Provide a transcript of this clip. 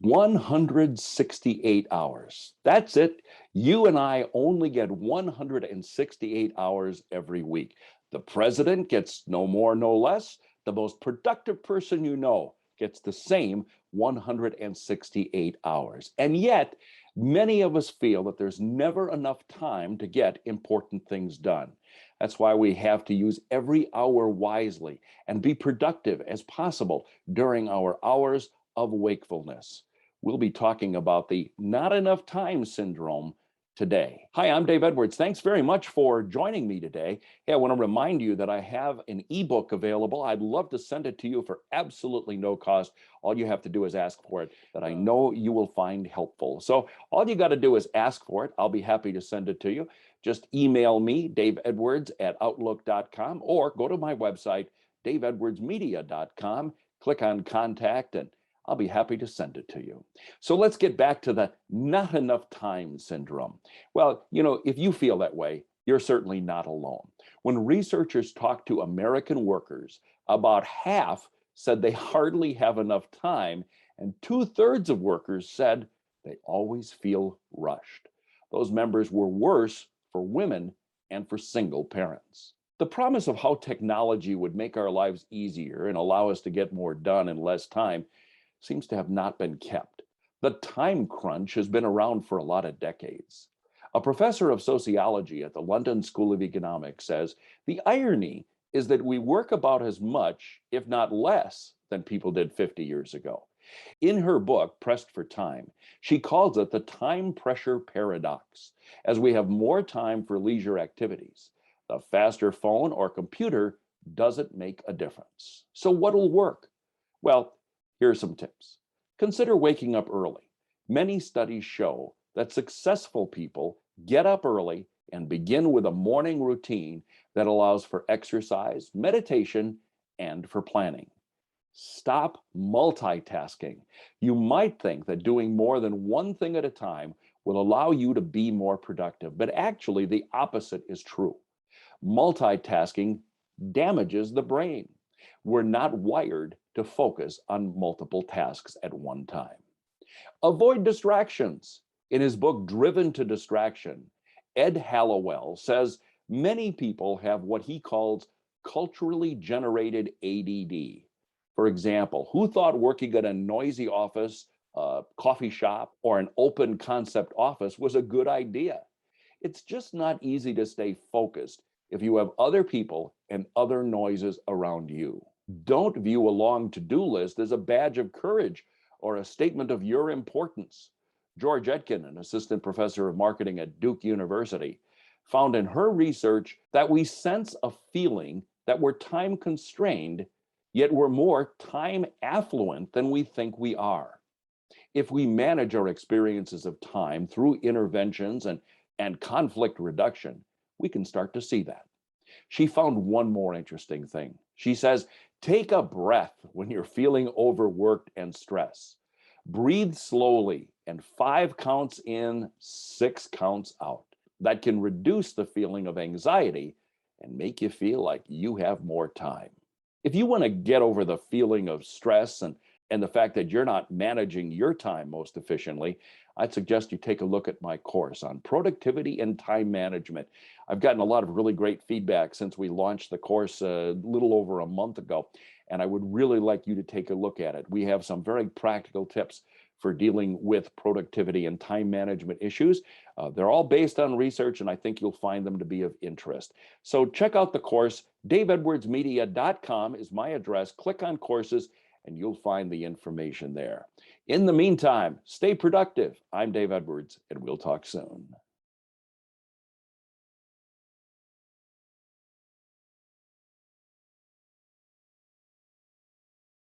168 hours. That's it. You and I only get 168 hours every week. The president gets no more, no less. The most productive person you know gets the same 168 hours. And yet, many of us feel that there's never enough time to get important things done. That's why we have to use every hour wisely and be productive as possible during our hours of wakefulness. We'll be talking about the not enough time syndrome today. Hi, I'm Dave Edwards. Thanks very much for joining me today. Hey, I want to remind you that I have an ebook available. I'd love to send it to you for absolutely no cost. All you have to do is ask for it, that I know you will find helpful. So all you got to do is ask for it. I'll be happy to send it to you. Just email me, daveedwards@outlook.com, or go to my website, daveedwardsmedia.com, click on contact, and I'll be happy to send it to you. So let's get back to the not enough time syndrome. Well, if you feel that way, you're certainly not alone. When researchers talked to American workers, about half said they hardly have enough time, and 2/3 of workers said they always feel rushed. Those members were worse for women and for single parents. The promise of how technology would make our lives easier and allow us to get more done in less time seems to have not been kept. The time crunch has been around for a lot of decades. A professor of sociology at the London School of Economics says the irony is that we work about as much, if not less, than people did 50 years ago. In her book, Pressed for Time, she calls it the time pressure paradox, as we have more time for leisure activities. The faster phone or computer doesn't make a difference. So what'll work? Well, here are some tips. Consider waking up early. Many studies show that successful people get up early and begin with a morning routine that allows for exercise, meditation, and for planning. Stop multitasking. You might think that doing more than one thing at a time will allow you to be more productive, but actually the opposite is true. Multitasking damages the brain. We're not wired to focus on multiple tasks at one time. Avoid distractions. In his book, Driven to Distraction, Ed Hallowell says many people have what he calls culturally generated ADD. For example, who thought working at a noisy office, a coffee shop, or an open concept office was a good idea? It's just not easy to stay focused if you have other people and other noises around you. Don't view a long to-do list as a badge of courage or a statement of your importance. George Etkin, an assistant professor of marketing at Duke University, found in her research that we sense a feeling that we're time constrained, yet we're more time affluent than we think we are. If we manage our experiences of time through interventions and conflict reduction, we can start to see that. She found one more interesting thing. She says, take a breath when you're feeling overworked and stressed. Breathe slowly and 5 counts in, 6 counts out. That can reduce the feeling of anxiety and make you feel like you have more time. If you want to get over the feeling of stress and the fact that you're not managing your time most efficiently, I'd suggest you take a look at my course on productivity and time management. I've gotten a lot of really great feedback since we launched the course a little over a month ago, and I would really like you to take a look at it. We have some very practical tips for dealing with productivity and time management issues. They're all based on research, and I think you'll find them to be of interest. So check out the course. daveedwardsmedia.com is my address. Click on courses, and you'll find the information there. In the meantime, stay productive. I'm Dave Edwards, and we'll talk soon.